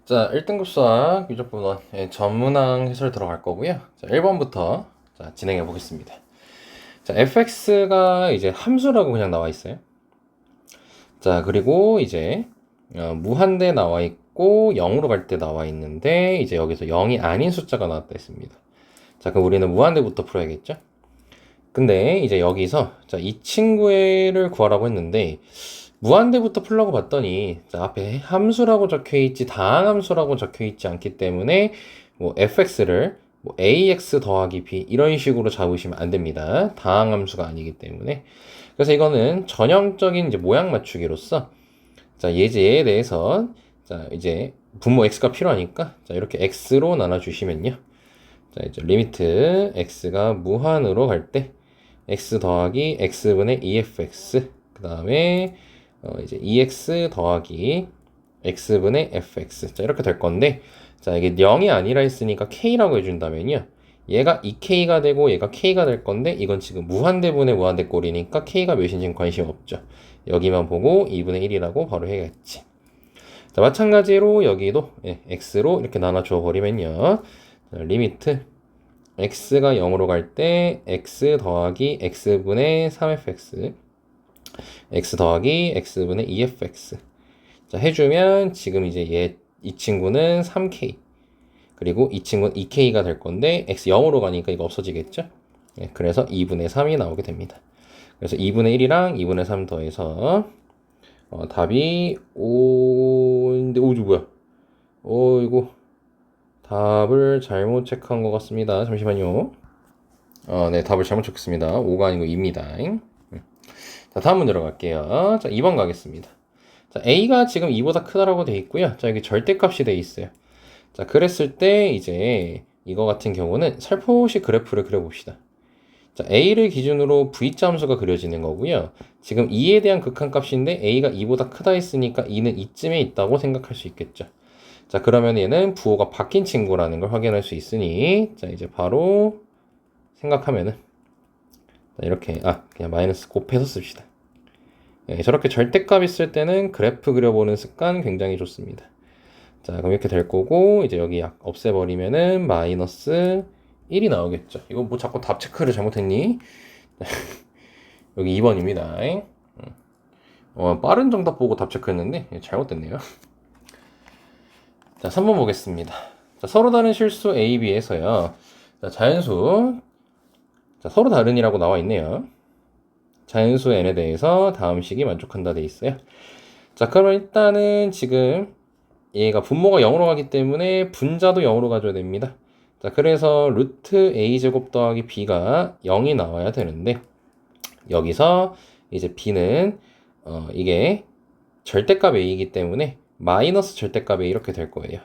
자, 1등급 수학 유적분원 전문항 해설 들어갈 거고요. 자, 1번부터 진행해 보겠습니다. 자, fx가 이제 함수라고 그냥 나와 있어요. 자, 그리고 이제 무한대 나와 있고 0으로 갈 때 나와 있는데 이제 여기서 0이 아닌 숫자가 나왔다 했습니다. 자, 그럼 우리는 무한대부터 풀어야겠죠? 근데 이제 여기서 자, 이 친구를 구하라고 했는데 무한대부터 풀려고 봤더니 자, 앞에 함수라고 적혀있지 다항함수라고 적혀있지 않기 때문에 뭐 fx를 뭐 ax 더하기 b 이런 식으로 잡으시면 안 됩니다. 다항함수가 아니기 때문에. 그래서 이거는 전형적인 이제 모양 맞추기로서 자, 예제에 대해서 자, 이제 분모 x가 필요하니까 자, 이렇게 x로 나눠 주시면요. 자, 이제 리미트 x가 무한으로 갈 때 x 더하기 x분의 2fx 그 다음에 이제 2x 더하기 x분의 fx 자 이렇게 될 건데 자 이게 0이 아니라 했으니까 k라고 해준다면요 얘가 2k가 되고 얘가 k가 될 건데 이건 지금 무한대분의 무한대 꼴이니까 k가 몇인지는 관심 없죠. 여기만 보고 2분의 1이라고 바로 해야겠지. 자 마찬가지로 여기도 x로 이렇게 나눠줘 버리면요 자, 리미트 x가 0으로 갈 때 x 더하기 x분의 3fx x 더하기 x분의 2fx 자 해주면 지금 이제 이 친구는 3k 그리고 이 친구는 2k가 될 건데 x 0으로 가니까 이거 없어지겠죠? 그래서 2분의 3이 나오게 됩니다. 그래서 2분의 1이랑 2분의 3 더해서 답이 5인데 오주 뭐야? 이거 답을 잘못 체크한 것 같습니다. 잠시만요. 네, 답을 잘못 체크했습니다. 5가 아니고 2입니다. 자, 다음 문제로 갈게요. 자, 2번 가겠습니다. 자, A가 지금 2보다 크다라고 돼 있고요. 자, 여기 절대값이 돼 있어요. 자, 그랬을 때 이제 이거 같은 경우는 살포시 그래프를 그려봅시다. 자, A를 기준으로 V자 함수가 그려지는 거고요. 지금 2에 대한 극한값인데 A가 2보다 크다 했으니까 2는 이쯤에 있다고 생각할 수 있겠죠. 자, 그러면 얘는 부호가 바뀐 친구라는 걸 확인할 수 있으니 자, 이제 바로 생각하면은 이렇게 그냥 마이너스 곱해서 씁시다. 저렇게 절대값 있을 때는 그래프 그려보는 습관 굉장히 좋습니다. 자, 그럼 이렇게 될 거고 이제 여기 없애버리면은 마이너스 1이 나오겠죠. 이거 뭐 자꾸 답 체크를 잘못했니? 여기 2번입니다. 빠른 정답 보고 답 체크했는데 잘못됐네요. 자, 3번 보겠습니다. 자, 서로 다른 실수 A, B에서요. 자, 자연수 자, 서로 다른이라고 나와 있네요. 자연수 n에 대해서 다음 식이 만족한다 돼 있어요. 자, 그러면 일단은 지금 얘가 분모가 0으로 가기 때문에 분자도 0으로 가줘야 됩니다. 자, 그래서 루트 a제곱 더하기 b가 0이 나와야 되는데 여기서 이제 b는 이게 절대값 a이기 때문에 마이너스 절대값 a 이렇게 될 거예요.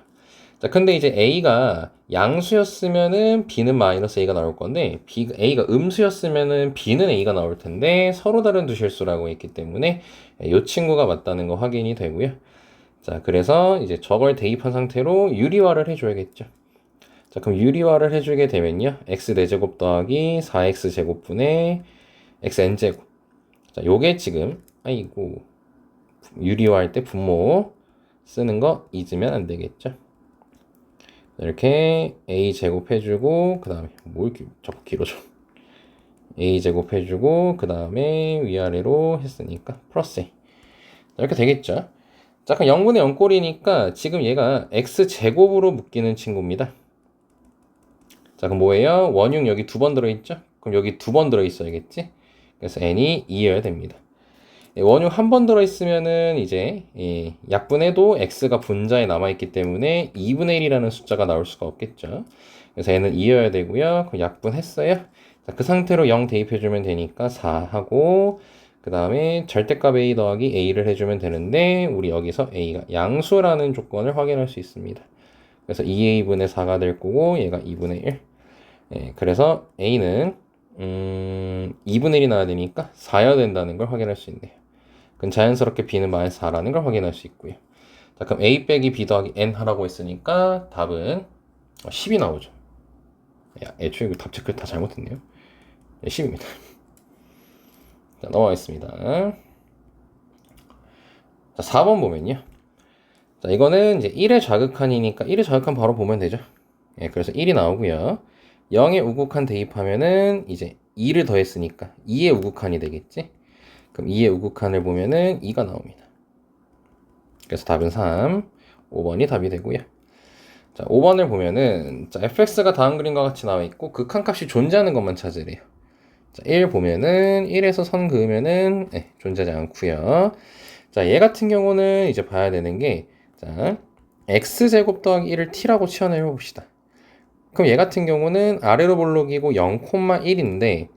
자, 근데 이제 a가 양수였으면은 b는 마이너스 a가 나올 건데 a가 음수였으면은 b는 a가 나올 텐데 서로 다른 두 실수라고 했기 때문에 이 친구가 맞다는 거 확인이 되고요. 자, 그래서 이제 저걸 대입한 상태로 유리화를 해줘야겠죠. 자, 그럼 유리화를 해주게 되면요. x 4제곱 더하기 4x 제곱분의 xn제곱. 자, 요게 지금 아이고 유리화할 때 분모 쓰는 거 잊으면 안 되겠죠. 이렇게 a 제곱 해주고 그 다음에 뭐 이렇게 자꾸 길어져. a 제곱 해주고 그 다음에 위아래로 했으니까 플러스 a. 이렇게 되겠죠. 자, 그럼 0분의 0꼴이니까 지금 얘가 x제곱으로 묶이는 친구입니다. 자, 그럼 뭐예요? 원흉 여기 2번 들어있죠? 그럼 여기 2번 들어있어야겠지? 그래서 n이 2여야 됩니다. 원흉 한 번 들어있으면은 이제 약분해도 x가 분자에 남아있기 때문에 2분의 1이라는 숫자가 나올 수가 없겠죠. 그래서 n은 2여야 되고요. 그럼 약분했어요. 자, 그 상태로 0 대입해주면 되니까 4 하고 그 다음에 절대값 a 더하기 a를 해주면 되는데 우리 여기서 a가 양수라는 조건을 확인할 수 있습니다. 그래서 2a분의 4가 될 거고 얘가 2분의 1. 그래서 a는 2분의 1이 나와야 되니까 4여야 된다는 걸 확인할 수 있네요. 그럼 자연스럽게 b는 마이너스 4라는 걸 확인할 수 있고요. 자, 그럼 a 빼기 b 더하기 n 하라고 했으니까 답은 10이 나오죠. 애초에 답 체크 다 잘못했네요. 10입니다. 자, 넘어가겠습니다. 자, 4번 보면요. 자, 이거는 이제 1의 좌극한이니까 1의 좌극한 바로 보면 되죠. 예, 그래서 1이 나오고요. 0의 우극한 대입하면은 이제 2를 더했으니까 2의 우극한이 되겠지. 그럼 2의 우극한을 보면은 2가 나옵니다. 그래서 답은 3, 5번이 답이 되고요. 자, 5번을 보면은 자, fx가 다음 그림과 같이 나와 있고 극한값이 존재하는 것만 찾으래요. 자, 1 보면은 1에서 선 그으면은 존재하지 않고요. 자, 얘 같은 경우는 이제 봐야 되는 게 자, x제곱 더하기 1을 t라고 치환을 해봅시다. 그럼 얘 같은 경우는 아래로 볼록이고 0,1인데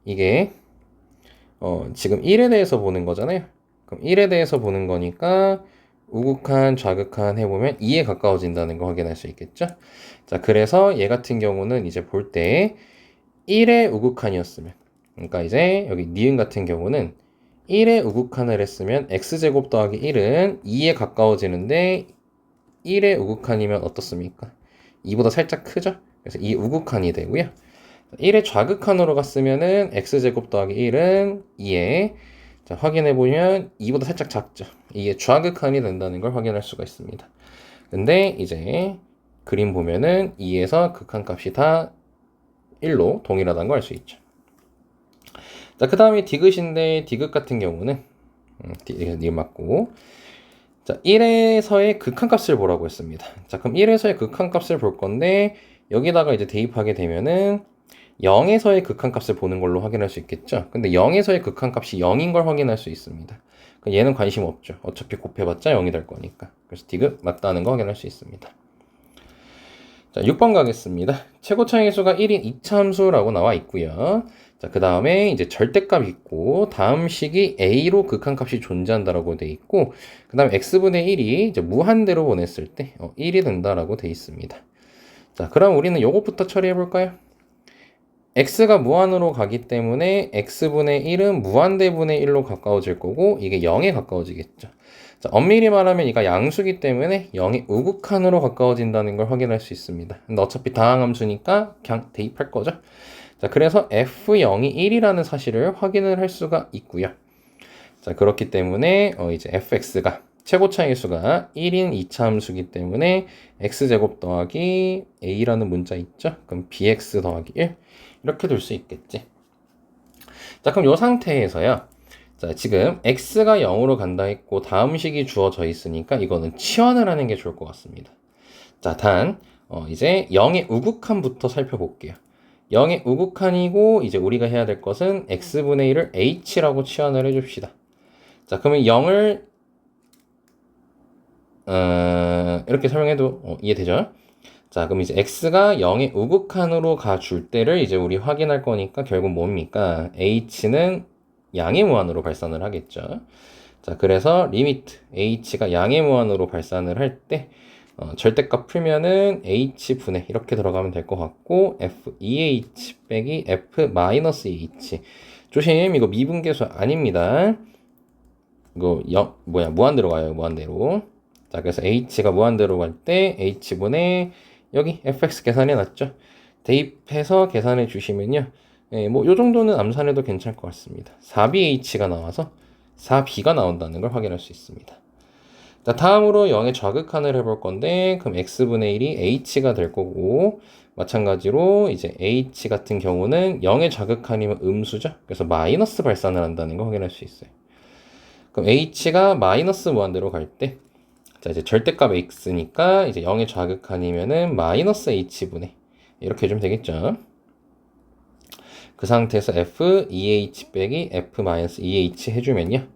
이게 지금 1에 대해서 보는 거잖아요. 그럼 1에 대해서 보는 거니까 우극한, 좌극한 해보면 2에 가까워진다는 거 확인할 수 있겠죠? 자, 그래서 얘 같은 경우는 이제 볼 때 1의 우극한이었으면 그러니까 이제 여기 니은 같은 경우는 1의 우극한을 했으면 x제곱 더하기 1은 2에 가까워지는데 1의 우극한이면 어떻습니까? 2보다 살짝 크죠? 그래서 2 우극한이 되고요. 1의 좌극한으로 갔으면은 x제곱 더하기 1은 2에 자, 확인해보면 2보다 살짝 작죠. 이게 좌극한이 된다는 걸 확인할 수가 있습니다. 근데 이제 그림 보면은 2에서 극한값이 다 1로 동일하다는 걸 알 수 있죠. 자, 그 다음에 디귿인데 디귿 같은 경우는 니은 맞고 자, 1에서의 극한값을 보라고 했습니다. 자, 그럼 1에서의 극한값을 볼 건데 여기다가 이제 대입하게 되면은 0에서의 극한값을 보는 걸로 확인할 수 있겠죠. 근데 0에서의 극한값이 0인 걸 확인할 수 있습니다. 얘는 관심 없죠. 어차피 곱해봤자 0이 될 거니까. 그래서 디귿 맞다는 거 확인할 수 있습니다. 자, 6번 가겠습니다. 최고 차항의 수가 1인 2차 함수라고 나와 있고요. 자, 그 다음에 이제 절대값 있고 다음 식이 a로 극한값이 존재한다라고 돼 있고 그 다음에 x분의 1이 이제 무한대로 보냈을 때 1이 된다라고 돼 있습니다. 자, 그럼 우리는 요것부터 처리해 볼까요? x가 무한으로 가기 때문에 x분의 1은 무한대분의 1로 가까워질 거고 이게 0에 가까워지겠죠. 자, 엄밀히 말하면 이가 양수기 때문에 0의 우극한으로 가까워진다는 걸 확인할 수 있습니다. 근데 어차피 다항함수니까 그냥 대입할 거죠. 자, 그래서 f0이 1이라는 사실을 확인을 할 수가 있고요. 자, 그렇기 때문에 이제 fx가 최고 차의 수가 1인 2차 함수기 때문에 x제곱 더하기 a라는 문자 있죠? 그럼 bx 더하기 1 이렇게 될 수 있겠지. 자, 그럼 이 상태에서요. 자, 지금 x가 0으로 간다 했고 다음 식이 주어져 있으니까 이거는 치환을 하는 게 좋을 것 같습니다. 자, 단 이제 0의 우극한부터 살펴볼게요. 0의 우극한이고 이제 우리가 해야 될 것은 x분의 1을 h라고 치환을 해줍시다. 자, 그러면 0을 이렇게 설명해도 이해되죠? 자, 그럼 이제 x가 0의 우극한으로 가줄 때를 이제 우리 확인할 거니까 결국 뭡니까? h는 양의 무한으로 발산을 하겠죠. 자, 그래서 리미트 h가 양의 무한으로 발산을 할 때 절대값 풀면은 h분의 이렇게 들어가면 될 것 같고 f2h 빼기 f-2h 조심, 이거 미분계수 아닙니다. 이거 무한대로 가요, 무한대로. 자, 그래서 h가 무한대로 갈 때 h분의 여기 fx 계산해 놨죠. 대입해서 계산해 주시면요. 뭐 요 정도는 암산해도 괜찮을 것 같습니다. 4bh가 나와서 4b가 나온다는 걸 확인할 수 있습니다. 자, 다음으로 0의 좌극한을 해볼 건데 그럼 x분의 1이 h가 될 거고 마찬가지로 이제 h 같은 경우는 0의 좌극한이면 음수죠. 그래서 마이너스 발산을 한다는 걸 확인할 수 있어요. 그럼 h가 마이너스 무한대로 갈 때 자, 이제 절대값 x니까 이제 0의 좌극한이면은 마이너스 h분의 이렇게 해주면 되겠죠. 그 상태에서 f2h 빼기 f-2h 해주면요.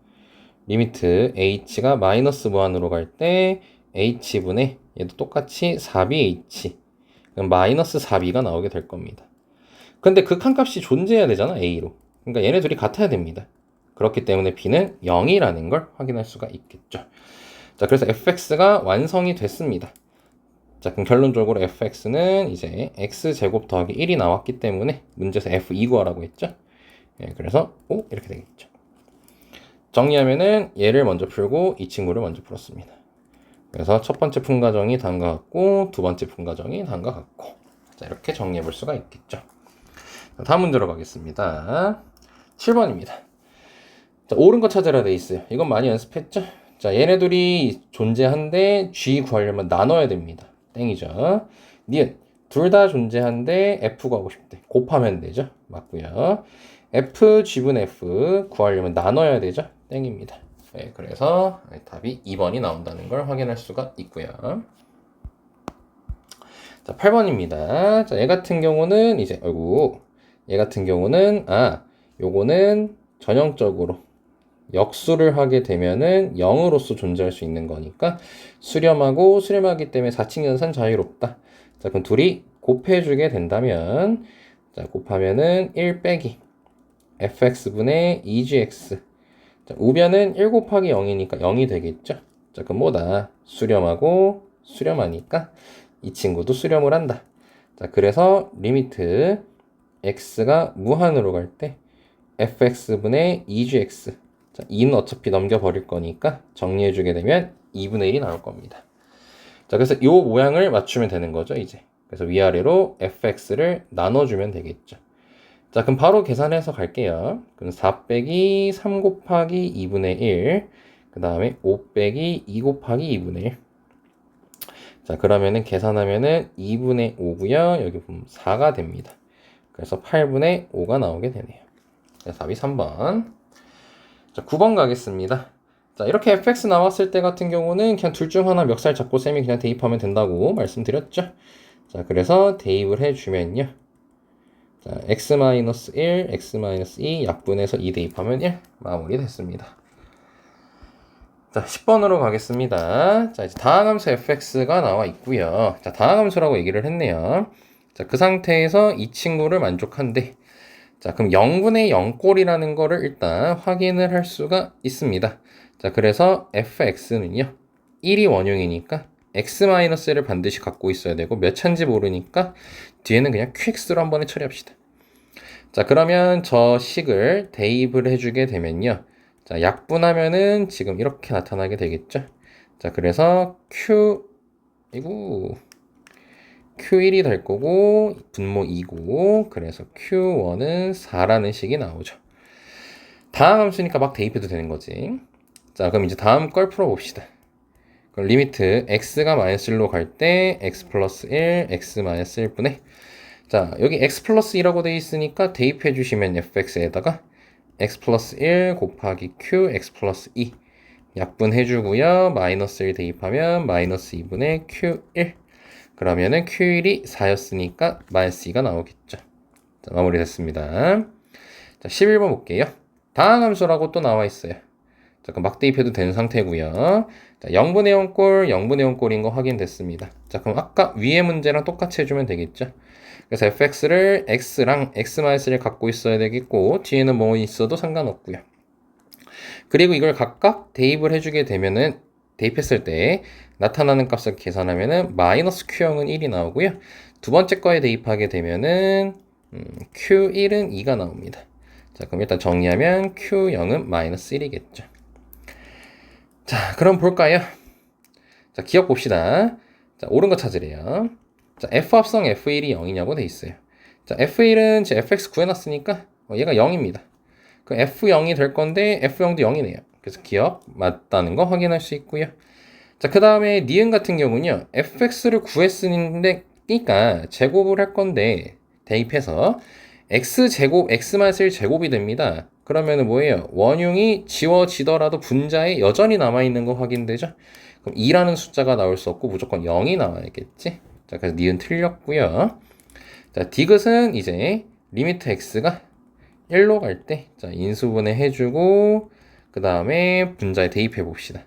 리미트 h가 마이너스 무한으로 갈 때 h분의 얘도 똑같이 4bh 그럼 마이너스 4b가 나오게 될 겁니다. 근데 극한값이 존재해야 되잖아, a로. 그러니까 얘네 둘이 같아야 됩니다. 그렇기 때문에 b는 0이라는 걸 확인할 수가 있겠죠. 자, 그래서 fx가 완성이 됐습니다. 자, 그럼 결론적으로 fx는 이제 x제곱 더하기 1이 나왔기 때문에 문제에서 f2 구하라고 했죠. 그래서 5 이렇게 되겠죠. 정리하면은 얘를 먼저 풀고 이 친구를 먼저 풀었습니다. 그래서 첫 번째 분과정이 다음과 같고 두 번째 분과정이 다음과 같고 자, 이렇게 정리해 볼 수가 있겠죠. 자, 다음 문제로 가겠습니다. 7번입니다. 자, 옳은 거 찾으라 돼 있어요. 이건 많이 연습했죠? 자, 얘네들이 존재한데 g 구하려면 나눠야 됩니다. 땡이죠. 니은 둘 다 존재한데 f 구하고 싶대. 곱하면 되죠. 맞고요. f g분의 f 구하려면 나눠야 되죠. 땡입니다. 네, 그래서 답이 2번이 나온다는 걸 확인할 수가 있고요. 자, 8번입니다. 자, 얘 같은 경우는 이제 얘 같은 경우는 요거는 전형적으로 역수를 하게 되면은 0으로서 존재할 수 있는 거니까 수렴하고 수렴하기 때문에 4층 연산 자유롭다. 자, 그럼 둘이 곱해주게 된다면 자, 곱하면은 1 빼기 fx분의 2gx. 자, 우변은 1 곱하기 0이니까 0이 되겠죠. 자, 그럼 뭐다? 수렴하고 수렴하니까 이 친구도 수렴을 한다. 자, 그래서 리미트 x가 무한으로 갈 때 fx분의 2gx. 자, 2는 어차피 넘겨버릴 거니까 정리해주게 되면 2분의 1이 나올 겁니다. 자, 그래서 이 모양을 맞추면 되는 거죠, 이제. 그래서 위아래로 fx를 나눠주면 되겠죠. 자, 그럼 바로 계산해서 갈게요. 그럼 4 빼기 3 곱하기 2분의 1, 그 다음에 5 빼기 2 곱하기 2분의 1. 자, 그러면은 계산하면은 2분의 5고요. 여기 보면 4가 됩니다. 그래서 8분의 5가 나오게 되네요. 그래서 답이 3번. 자, 9번 가겠습니다. 자, 이렇게 fx 나왔을 때 같은 경우는 그냥 둘 중 하나 멱살 잡고 쌤이 그냥 대입하면 된다고 말씀드렸죠. 자, 그래서 대입을 해주면요. 자, x-1, x-2 약분해서 2 대입하면 1 마무리 됐습니다. 자, 10번으로 가겠습니다. 자, 이제 다항함수 fx가 나와 있고요. 자, 다항함수라고 얘기를 했네요. 자, 그 상태에서 이 친구를 만족한대. 자, 그럼 0분의 0꼴이라는 거를 일단 확인을 할 수가 있습니다. 자, 그래서 fx는요. 1이 원흉이니까 x-를 반드시 갖고 있어야 되고 몇 차인지 모르니까 뒤에는 그냥 qx로 한 번에 처리합시다. 자, 그러면 저 식을 대입을 해주게 되면요. 자, 약분하면은 지금 이렇게 나타나게 되겠죠. 자, 그래서 Q1이 될 거고 분모 2고 그래서 Q1은 4라는 식이 나오죠. 다음 함수니까 막 대입해도 되는 거지. 자, 그럼 이제 다음 걸 풀어봅시다. 그럼 리미트 x가 마이너스 1로 갈 때 x 플러스 1, x 마이너스 1분의 자, 여기 x 플러스 2라고 되어 있으니까 대입해 주시면 fx에다가 x 플러스 1 곱하기 q x 플러스 2 약분해 주고요. 마이너스 1 대입하면 마이너스 2분의 q1 그러면은 q1이 4였으니까 마이너스 2가 나오겠죠. 자, 마무리 됐습니다. 자, 11번 볼게요. 다항함수라고 또 나와 있어요. 자, 그럼 막 대입해도 되는 상태고요. 자, 0분의 0꼴, 0분의 0꼴인 거 확인됐습니다. 자, 그럼 아까 위의 문제랑 똑같이 해주면 되겠죠. 그래서 fx를 x랑 x-를 갖고 있어야 되겠고 뒤에는 뭐 있어도 상관없고요. 그리고 이걸 각각 대입을 해주게 되면은 대입했을 때 나타나는 값을 계산하면은 마이너스 q형은 1이 나오고요. 두 번째 거에 대입하게 되면은 q1은 2가 나옵니다. 자, 그럼 일단 정리하면 q0은 마이너스 1이겠죠. 자, 그럼 볼까요? 자, 기억 봅시다. 자, 옳은 거 찾으래요. 자, f 합성 f1이 0이냐고 돼 있어요. 자, f1은 제 fx 구해놨으니까 얘가 0입니다. 그 f0이 될 건데 f0도 0이네요. 그래서 기억 맞다는 거 확인할 수 있고요. 자, 그 다음에 니은 같은 경우는요. fx를 구했으는데 그러니까 제곱을 할 건데 대입해서 x제곱 x-1 제곱이 됩니다. 그러면은 뭐예요? 원흉이 지워지더라도 분자에 여전히 남아있는 거 확인되죠? 그럼 2라는 숫자가 나올 수 없고 무조건 0이 나와야겠지? 자, 그래서 니은 틀렸고요. 자, 디귿은 이제 리미트 x가 1로 갈 때, 자, 인수분해 해주고, 그 다음에 분자에 대입해 봅시다.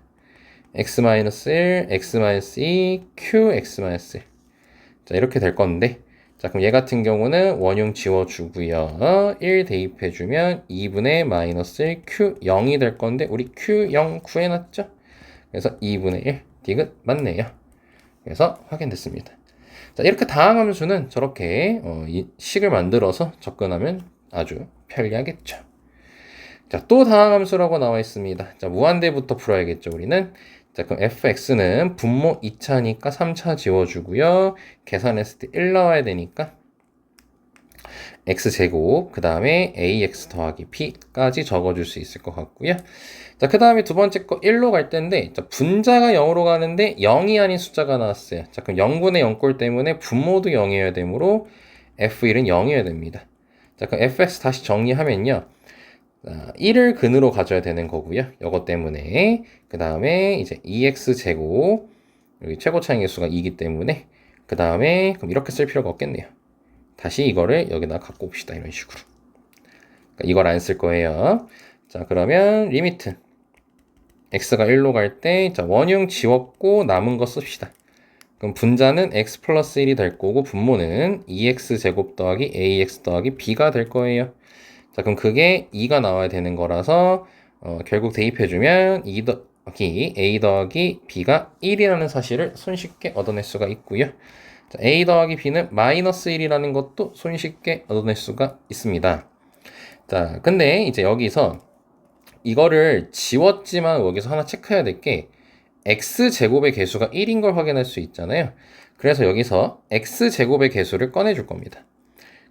x-1, x-2, q, x-1. 자, 이렇게 될 건데, 자, 그럼 얘 같은 경우는 원흉 지워주고요. 1 대입해주면 2분의 마이너스 1, q0이 될 건데, 우리 q0 구해놨죠? 그래서 2분의 1, 디귿 맞네요. 그래서 확인됐습니다. 자, 이렇게 다항함수는 저렇게 이 식을 만들어서 접근하면 아주 편리하겠죠. 자, 또 다항함수라고 나와 있습니다. 자, 무한대부터 풀어야겠죠, 우리는. 자, 그럼 fx는 분모 2차니까 3차 지워주고요. 계산했을 때 1 나와야 되니까 x제곱, 그 다음에 ax 더하기 b까지 적어줄 수 있을 것 같고요. 자, 그 다음에 두 번째 거 1로 갈 텐데, 자, 분자가 0으로 가는데 0이 아닌 숫자가 나왔어요. 자, 그럼 0분의 0꼴 때문에 분모도 0이어야 되므로 f1은 0이어야 됩니다. 자, 그럼 fx 다시 정리하면요. 자, 1을 근으로 가져야 되는 거고요. 이것 때문에. 그 다음에 이제 2x제곱, 여기 최고 차잉의 수가 2이기 때문에, 그 다음에 그럼 이렇게 쓸 필요가 없겠네요. 다시 이거를 여기다 갖고 옵시다. 이런 식으로. 그러니까 이걸 안 쓸 거예요. 자, 그러면 리미트. x가 1로 갈 때, 자, 원흉 지웠고 남은 거 씁시다. 그럼 분자는 x 플러스 1이 될 거고, 분모는 2x제곱 더하기 ax 더하기 b가 될 거예요. 자, 그럼 그게 2가 나와야 되는 거라서, 결국 대입해주면 2 더하기 a 더하기 b가 1이라는 사실을 손쉽게 얻어낼 수가 있고요. 자, a 더하기 b는 마이너스 1이라는 것도 손쉽게 얻어낼 수가 있습니다. 자, 근데 이제 여기서 이거를 지웠지만 여기서 하나 체크해야 될 게 x제곱의 개수가 1인 걸 확인할 수 있잖아요. 그래서 여기서 x제곱의 개수를 꺼내줄 겁니다.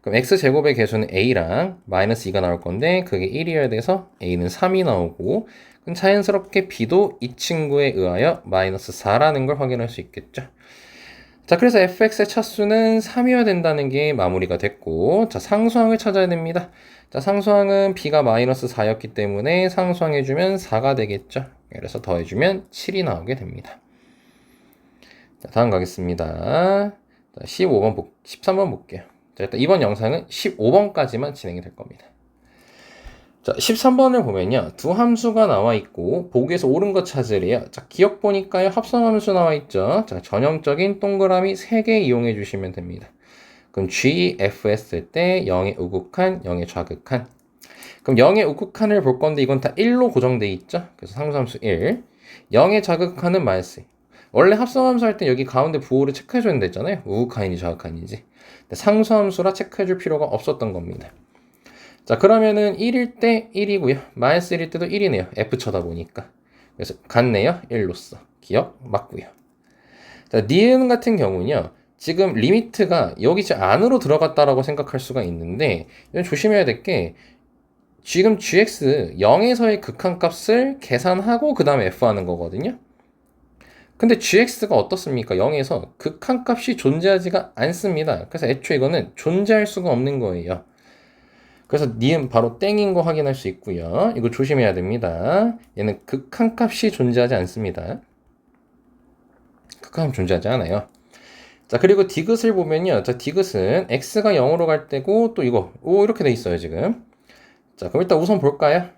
그럼 x제곱의 개수는 a랑 마이너스 2가 나올 건데 그게 1이어야 돼서 a는 3이 나오고, 그럼 자연스럽게 b도 이 친구에 의하여 마이너스 4라는 걸 확인할 수 있겠죠. 자, 그래서 fx의 차수는 3이어야 된다는 게 마무리가 됐고, 자, 상수항을 찾아야 됩니다. 자, 상수항은 b가 마이너스 4였기 때문에 상수항해주면 4가 되겠죠. 그래서 더해주면 7이 나오게 됩니다. 자, 다음 가겠습니다. 자, 13번 볼게요. 자, 일단 이번 영상은 15번까지만 진행이 될 겁니다. 자, 13번을 보면요. 두 함수가 나와 있고 보기에서 옳은 거 찾으래요. 자, 기억 보니까요. 합성함수 나와 있죠. 자, 전형적인 동그라미 3개 이용해 주시면 됩니다. 그럼 g, f 했을 때 0의 우극한, 0의 좌극한. 그럼 0의 우극한을 볼 건데 이건 다 1로 고정돼 있죠. 그래서 상수함수 1. 0의 좌극한은 마이너스 2. 원래 합성함수 할 때 여기 가운데 부호를 체크해 줘야 됐잖아요. 우극한인지 좌극한인지. 상수함수라 체크해 줄 필요가 없었던 겁니다. 자, 그러면은 1일 때 1이고요. 마이너스 1일 때도 1이네요. F 쳐다보니까. 그래서 같네요. 1로서. 기억 맞고요. 자, 니은 같은 경우는요. 지금 리미트가 여기 안으로 들어갔다라고 생각할 수가 있는데 이건 조심해야 될 게 지금 gx 0에서의 극한값을 계산하고 그 다음에 f 하는 거거든요. 근데 gx가 어떻습니까? 0에서 극한값이 존재하지가 않습니다. 그래서 애초에 이거는 존재할 수가 없는 거예요. 그래서 니은 바로 땡인 거 확인할 수 있고요. 이거 조심해야 됩니다. 얘는 극한값이 존재하지 않습니다. 극한값 존재하지 않아요. 자, 그리고 디귿을 보면요. 자, 디귿은 x가 0으로 갈 때고 또 이거 이렇게 돼 있어요, 지금. 자, 그럼 일단 우선 볼까요?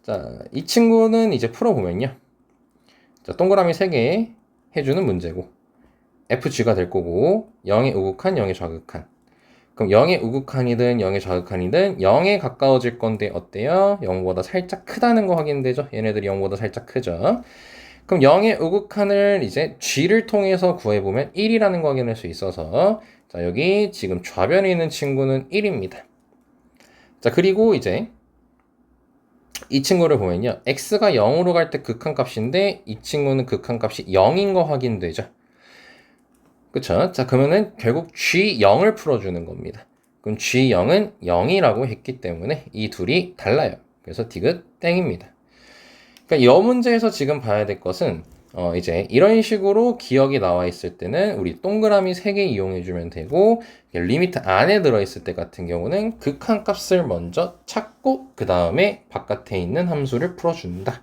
자, 이 친구는 이제 풀어보면요. 자, 동그라미 3개 해주는 문제고 fg가 될 거고 0의 우극한, 0의 좌극한. 그럼 0의 우극한이든 0의 좌극한이든 0에 가까워질 건데 어때요? 0보다 살짝 크다는 거 확인되죠? 얘네들이 0보다 살짝 크죠? 그럼 0의 우극한을 이제 g를 통해서 구해보면 1이라는 거 확인할 수 있어서 자, 여기 지금 좌변에 있는 친구는 1입니다. 자, 그리고 이제 이 친구를 보면요. x가 0으로 갈 때 극한값인데 이 친구는 극한값이 0인 거 확인되죠? 그쵸? 자, 그러면은 결국 G0을 풀어주는 겁니다. 그럼 G0은 0이라고 했기 때문에 이 둘이 달라요. 그래서 디귿 땡입니다. 그러니까 이 문제에서 지금 봐야 될 것은 이제 이런 식으로 기억이 나와 있을 때는 우리 동그라미 3개 이용해주면 되고 리미트 안에 들어있을 때 같은 경우는 극한값을 먼저 찾고 그 다음에 바깥에 있는 함수를 풀어준다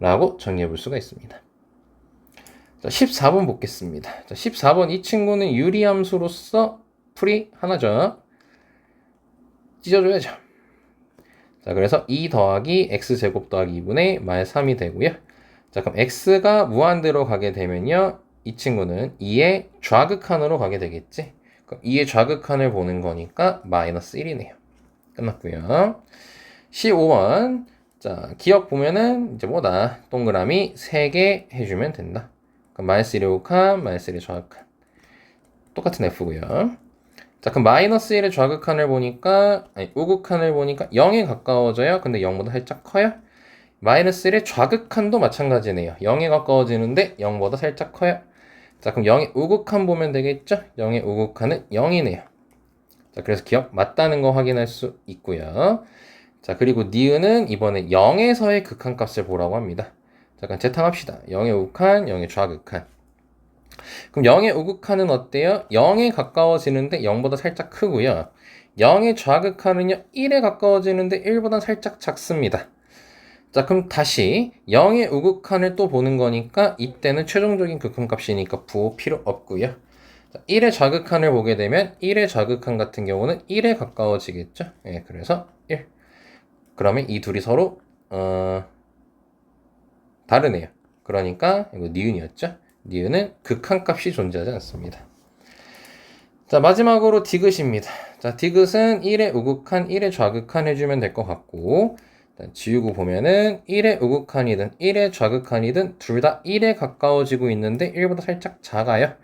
라고 정리해 볼 수가 있습니다. 자, 14번 보겠습니다. 자, 14번 이 친구는 유리함수로서 풀이 하나죠. 찢어줘야죠. 자, 그래서 2 더하기 x제곱 더하기 2분의 마이너스 3이 되고요. 자, 그럼 x가 무한대로 가게 되면요. 이 친구는 2의 좌극한으로 가게 되겠지. 그럼 2의 좌극한을 보는 거니까 마이너스 1이네요. 끝났고요. 15번. 자, 기억 보면은 이제 뭐다. 동그라미 3개 해주면 된다. 그럼 마이너스 1의 우극한, 마이너스 1의 좌극한. 똑같은 f고요. 자, 그럼 마이너스 1의 좌극한을 보니까, 우극한을 보니까 0에 가까워져요. 근데 0보다 살짝 커요. 마이너스 1의 좌극한도 마찬가지네요. 0에 가까워지는데 0보다 살짝 커요. 자, 그럼 0의 우극한 보면 되겠죠? 0의 우극한은 0이네요. 자, 그래서 기억 맞다는 거 확인할 수 있고요. 자, 그리고 니은은 이번에 0에서의 극한값을 보라고 합니다. 잠깐 재탕합시다. 0의 우극한, 0의 좌극한. 그럼 0의 우극한은 어때요? 0에 가까워지는데 0보다 살짝 크고요. 0의 좌극한은요, 1에 가까워지는데 1보다 살짝 작습니다. 자, 그럼 다시 0의 우극한을 또 보는 거니까 이때는 최종적인 극한값이니까 부호 필요 없고요. 자, 1의 좌극한을 보게 되면 1의 좌극한 같은 경우는 1에 가까워지겠죠. 예, 그래서 1. 그러면 이 둘이 서로 다르네요. 그러니까 이거 니은이었죠. 니은은 극한값이 존재하지 않습니다. 자, 마지막으로 디귿입니다. 자, 디귿은 1의 우극한, 1의 좌극한 해주면 될 것 같고, 지우고 보면은 1의 우극한이든 1의 좌극한이든 둘 다 1에 가까워지고 있는데 1보다 살짝 작아요.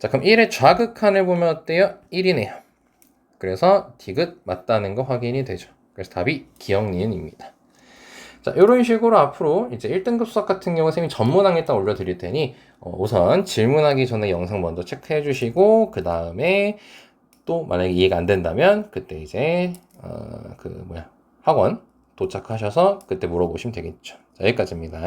자, 그럼 1의 좌극한을 보면 어때요? 1이네요. 그래서 디귿 맞다는 거 확인이 되죠. 그래서 답이 기억니은입니다. 자, 이런 식으로 앞으로 이제 1등급 수학 같은 경우 쌤이 전문항 일단 올려드릴 테니 우선 질문하기 전에 영상 먼저 체크해 주시고 그 다음에 또 만약에 이해가 안 된다면 그때 이제 학원 도착하셔서 그때 물어보시면 되겠죠. 자, 여기까지입니다.